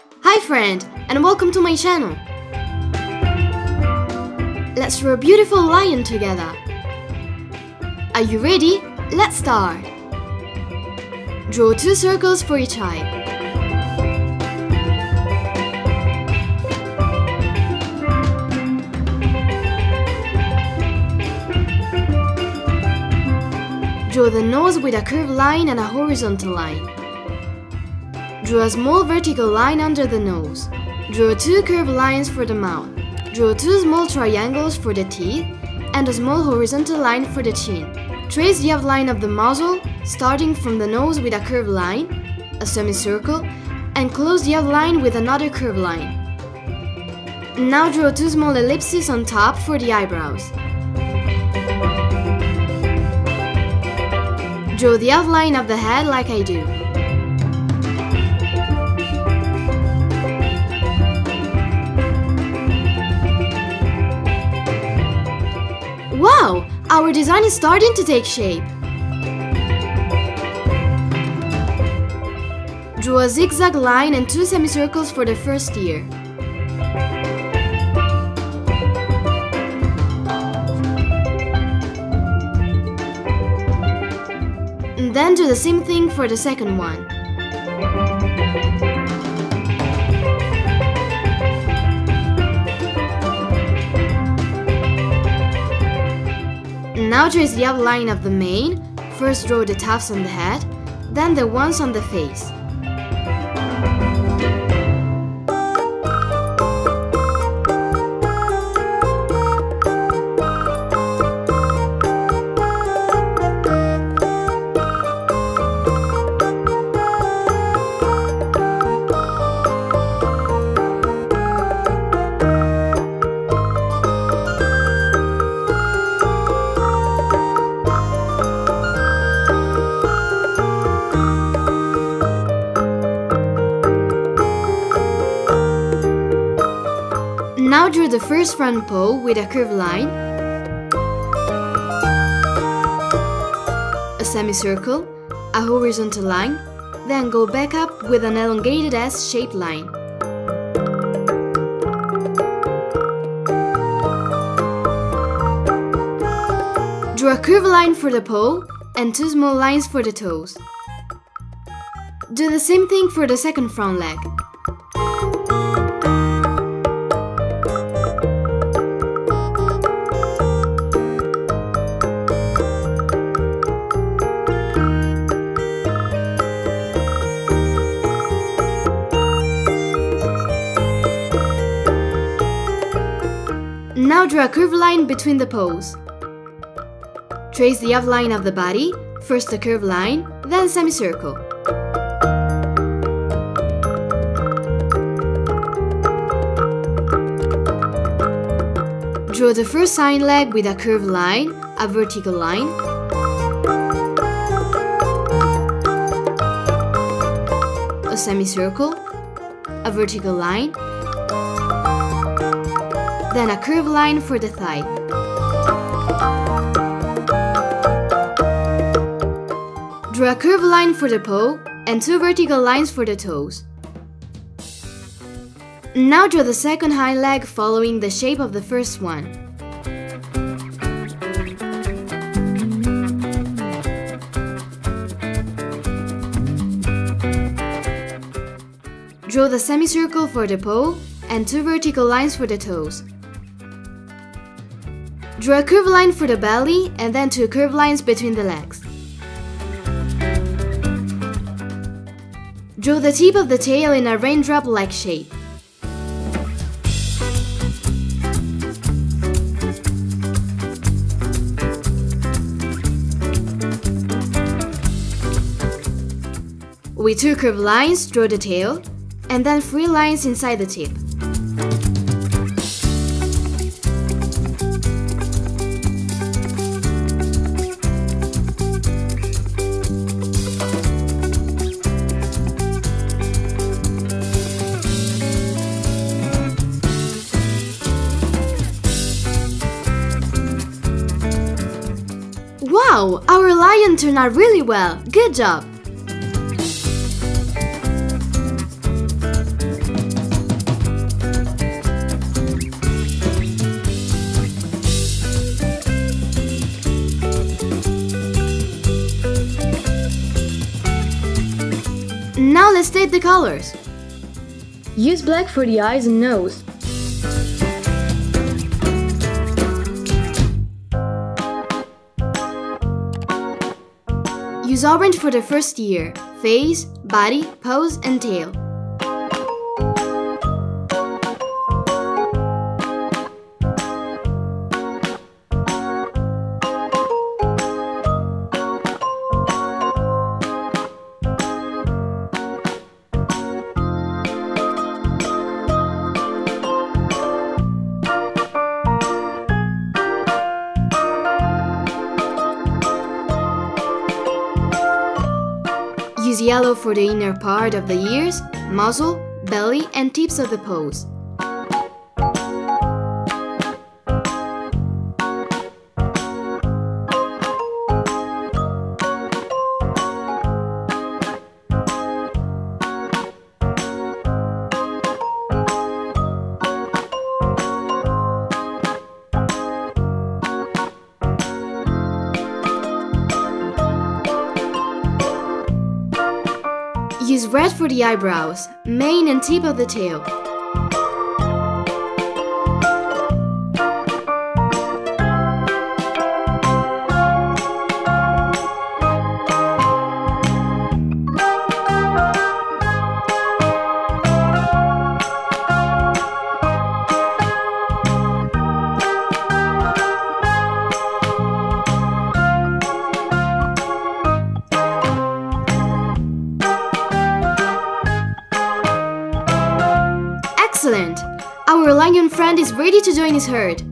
Hi friend, and welcome to my channel. Let's draw a beautiful lion together. Are you ready? Let's start. Draw 2 circles for each eye. Draw the nose with a curved line and a horizontal line. Draw a small vertical line under the nose. Draw 2 curved lines for the mouth. Draw 2 small triangles for the teeth and a small horizontal line for the chin. Trace the outline of the muzzle, starting from the nose with a curved line, a semicircle, and close the outline with another curved line. Now draw 2 small ellipses on top for the eyebrows. Draw the outline of the head like I do. Wow! Our design is starting to take shape. Draw a zigzag line and 2 semicircles for the first ear. And then do the same thing for the second one. Now trace the outline of the mane. First draw the tufts on the head, then the ones on the face. Now draw the first front paw with a curved line, a semicircle, a horizontal line, then go back up with an elongated S-shaped line. Draw a curved line for the paw and 2 small lines for the toes. Do the same thing for the second front leg. Now draw a curved line between the paws. Trace the outline of the body, first a curved line, then semicircle. Draw the first hind leg with a curved line, a vertical line, a semicircle, a vertical line, then a curved line for the thigh. Draw a curved line for the paw and 2 vertical lines for the toes. Now draw the second hind leg following the shape of the first one. Draw the semicircle for the paw and 2 vertical lines for the toes. Draw a curved line for the belly and then 2 curved lines between the legs. Draw the tip of the tail in a raindrop-like shape. With 2 curved lines, draw the tail, and then 3 lines inside the tip. Wow! Our lion turned out really well! Good job! the colors. Use black for the eyes and nose. Use orange for the first ear, face, body, pose, and tail. Use yellow for the inner part of the ears, muzzle, belly, and tips of the pose. Use red for the eyebrows, mane and tip of the tail. Excellent! Our lion friend is ready to join his herd.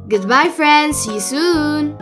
Goodbye friends, see you soon!